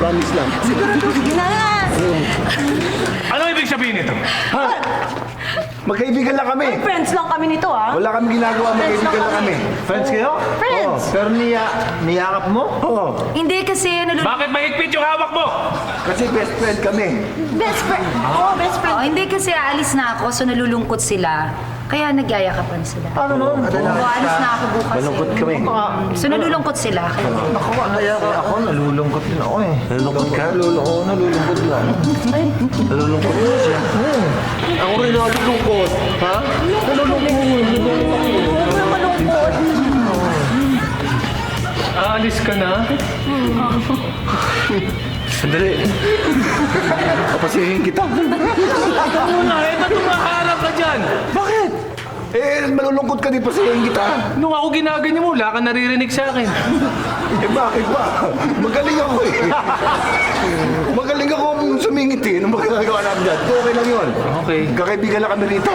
Promise lang. Sige na nga. Ano ibig sabihin nito? Ha? Magkaibigan lang kami. Friends lang kami nito, ah. Wala kami ginagawa, magkaibigan lang kami. Friends kayo? Friends. Pero niyakap mo? Oo. Hindi kasi Bakit mahigpit yung hawak mo? Kasi best friend kami. Best friend. Oo, best friend. Oh, hindi kasi aalis na ako, so nalulungkot sila. Kaya nagyayakapan sila. Paano nun? Oo, aalis na ako bukas. Malungkot kami. So nalulungkot sila. Ako, ako, nalulungkot din ako eh. Nalulungkot ka? Nalulungkot lang. Nalulungkot mo siya. Ako rin nalulungkot. Ha? Aalis ka na? Sandali. Kapasihin kita. Ikaw muna, ba't tumaharap ka dyan? Bakit? Malulungkot ka di pasihin kita. Nung ako ginaganyan mo, wala ka naririnig sa akin. Bakit ba? Magaling ako eh. Magaling ako sumingit eh. Nung magagawa namin dyan. Okay lang yun. Okay. Kakaibigan lang kami rito.